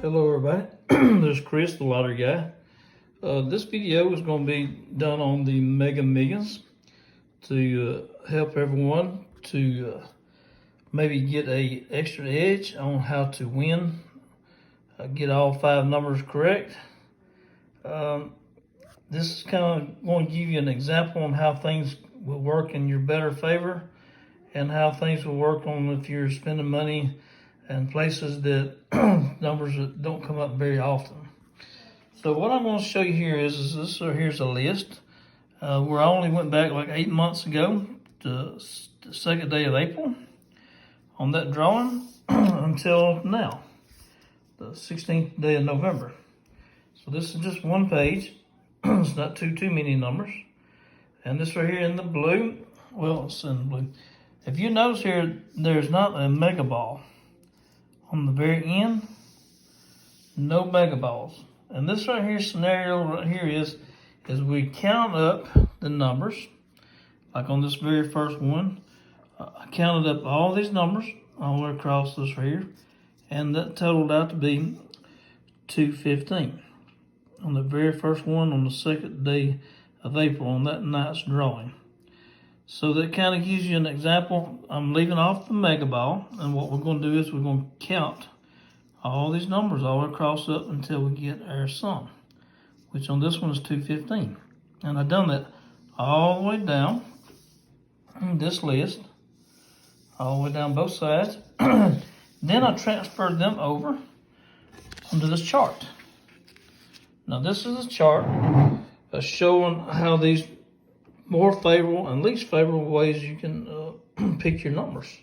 Hello everybody, this is Chris, the lottery guy. This video is going to be done on the Mega Millions to help everyone to maybe get a extra edge on how to win, get all 5 numbers correct. This is kind of going to give you an example on how things will work in your better favor and how things will work on if you're spending money in places that numbers that don't come up very often. So what I'm going to show you here is this. So here's a list where I only went back like 8 months ago to the second day of April on that drawing until now, the 16th day of November. So this is just one page. It's not too many numbers. And this right here in the blue, well, it's in the blue. If you notice here, there's not a mega ball on the very end. No mega balls. And this right here scenario right here is we count up the numbers. Like on this very first one, I counted up all these numbers all the way across this right here, and that totaled out to be 215 on the very first one on the second day of April on that night's drawing. So that kind of gives you an example. I'm leaving off the mega ball, and what we're going to do is we're going to count all these numbers all the way across up until we get our sum, which on this one is 215. And I've done that all the way down in this list, all the way down both sides. Then I transferred them over onto this chart. Now this is a chart showing how these more favorable and least favorable ways you can pick your numbers.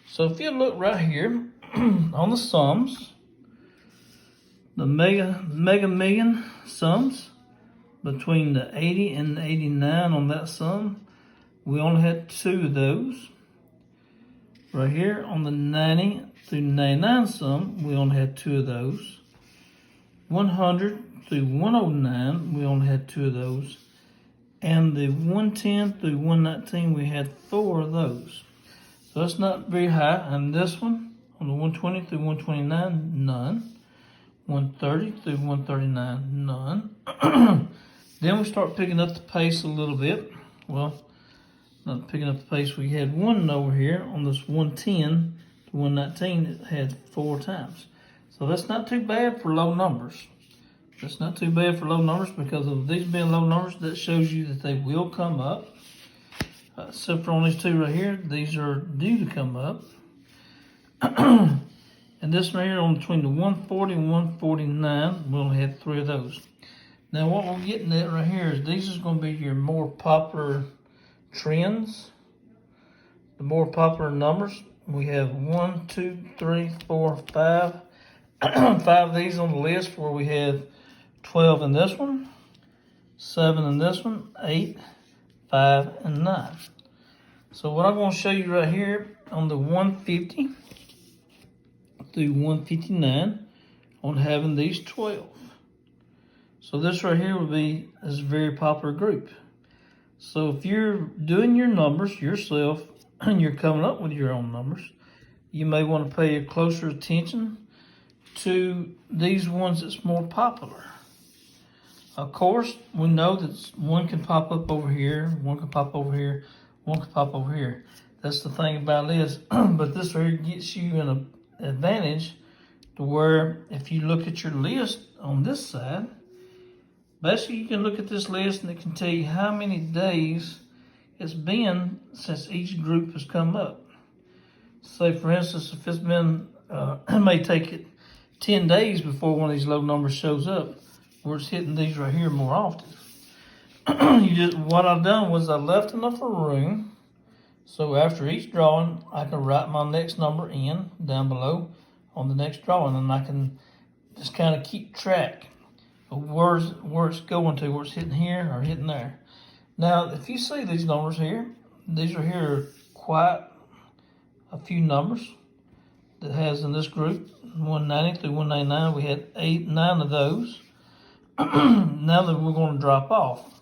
So if you look right here on the sums, the mega million sums between the 80 and the 89 on that sum, we only had 2 of those. Right here on the 90 through 99 sum, we only had 2 of those. 100 through 109, we only had 2 of those. And the 110 through 119, we had 4 of those. So that's not very high. And this one, on the 120 through 129, none. 130 through 139, none. Then we start picking up the pace a little bit. Well, not picking up the pace. We had one over here on this 110 to 119 that had 4 times. So that's not too bad for low numbers. That's not too bad for low numbers because of these being low numbers. That shows you that they will come up. Except for on these 2 right here, these are due to come up. And this right here on between the 140 and 149, we only had 3 of those. Now what we're getting at right here is these is going to be your more popular trends, the more popular numbers. We have 1, 2, 3, 4, 5. 5 of these on the list where we have 12 in this one, 7 in this one, 8, 5, and 9. So what I'm going to show you right here on the 150 through 159 on having these 12. So this right here would be is a very popular group. So if you're doing your numbers yourself and you're coming up with your own numbers, you may want to pay closer attention to these ones that's more popular. Of course, we know that one can pop up over here, one can pop over here, one can pop over here. That's the thing about this. But this right here gets you an advantage to where if you look at your list on this side, basically you can look at this list and it can tell you how many days it's been since each group has come up. Say for instance, if it's been, it may take it 10 days before one of these low numbers shows up, where it's hitting these right here more often. What I've done was I left enough room so after each drawing I can write my next number in down below on the next drawing, and I can just kind of keep track of where it's going to, where it's hitting here or hitting there. Now if you see these numbers here, these are here quite a few numbers that has in this group. 190 through 199, we had 9 of those. Now that we're going to drop off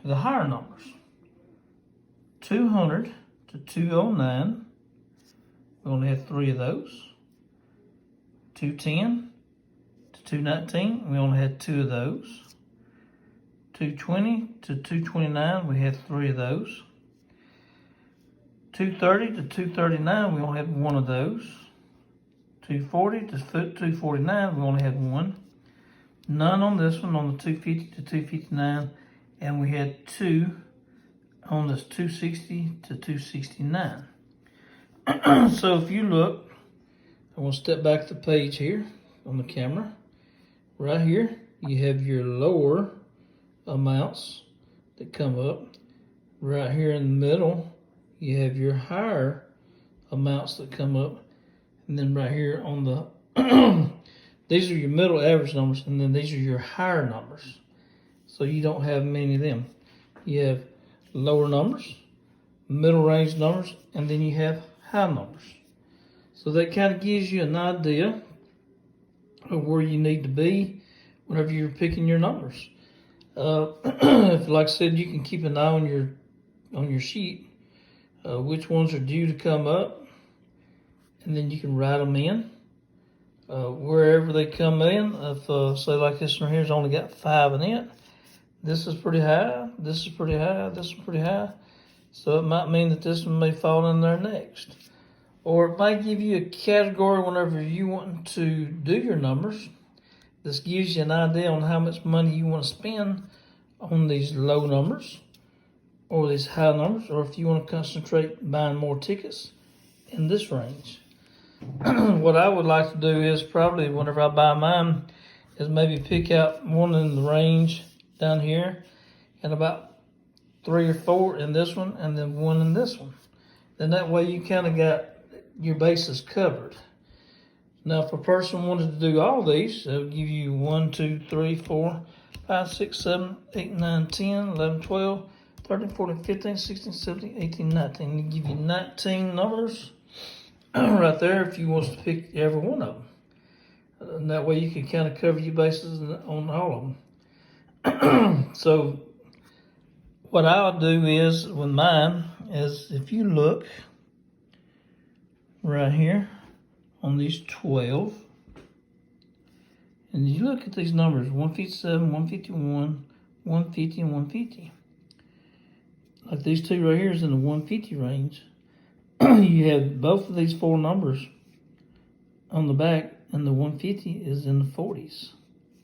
to the higher numbers. 200 to 209. We only had 3 of those. 210 to 219. We only had 2 of those. 220 to 229. We had 3 of those. 230 to 239. We only had 1 of those. 240 to 249. We only had 1. None on this one, on the 250 to 259, and we had 2 on this 260 to 269. So if you look, I want to step back the page here on the camera. Right here, you have your lower amounts that come up. Right here in the middle, you have your higher amounts that come up. And then right here on the these are your middle average numbers, and then these are your higher numbers. So you don't have many of them. You have lower numbers, middle range numbers, and then you have high numbers. So that kind of gives you an idea of where you need to be whenever you're picking your numbers. If, like I said, you can keep an eye on your sheet, which ones are due to come up, and then you can write them in. Wherever they come in, if say like this one here's only got 5 in it, this is pretty high, this is pretty high, this is pretty high, so it might mean that this one may fall in there next. Or it might give you a category whenever you want to do your numbers. This gives you an idea on how much money you want to spend on these low numbers or these high numbers, or if you want to concentrate buying more tickets in this range. What I would like to do is probably whenever I buy mine is maybe pick out one in the range down here and about 3 or 4 in this one and then 1 in this one. Then that way you kind of got your bases covered. Now if a person wanted to do all these, it would give you 1, 2, 3, 4, 5, 6, 7, 8, 9, 10, 11, 12, 13, 14, 15, 16, 17, 18, 19. It give you 19 numbers right there if you want to pick every one of them. And that way you can kind of cover your bases on all of them. So what I'll do is with mine is if you look right here on these 12, and you look at these numbers, 157, 151, 150, and 150. Like these two right here is in the 150 range. You have both of these 4 numbers on the back, and the 150 is in the 40s,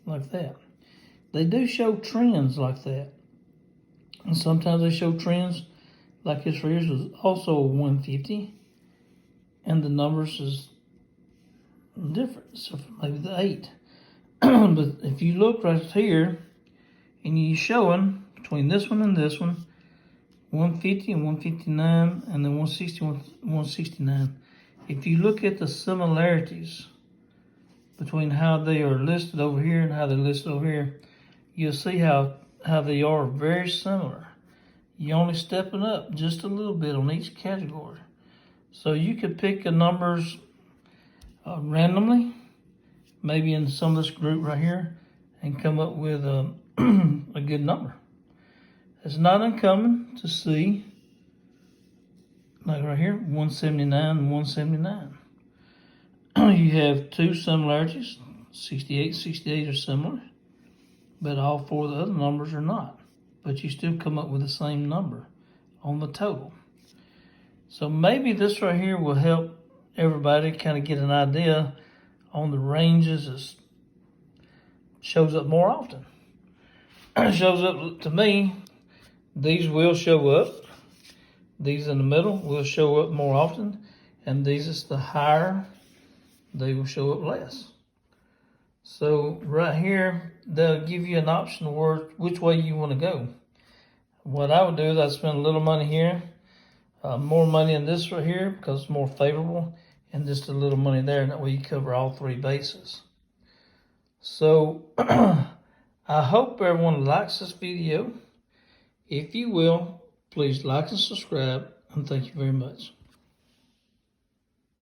like that. They do show trends like that. And sometimes they show trends like this right here is also a 150, and the numbers is different, so maybe the 8. But if you look right here, and you're showing between this one and this one, 150 and 159, and then 160 and 169. If you look at the similarities between how they are listed over here and how they're listed over here, you'll see how they are very similar. You're only stepping up just a little bit on each category. So you could pick the numbers randomly, maybe in some of this group right here, and come up with a good number. It's not uncommon to see, like right here, 179 and 179. You have 2 similarities, 68, 68 are similar, but all 4 of the other numbers are not. But you still come up with the same number on the total. So maybe this right here will help everybody kind of get an idea on the ranges that shows up more often. It shows up to me. These will show up. These in the middle will show up more often. And these is the higher, they will show up less. So right here, they'll give you an option of which way you want to go. What I would do is I'd spend a little money here, more money in this right here because it's more favorable, and just a little money there, and that way you cover all 3 bases. So I hope everyone likes this video. If you will, please like and subscribe, and thank you very much.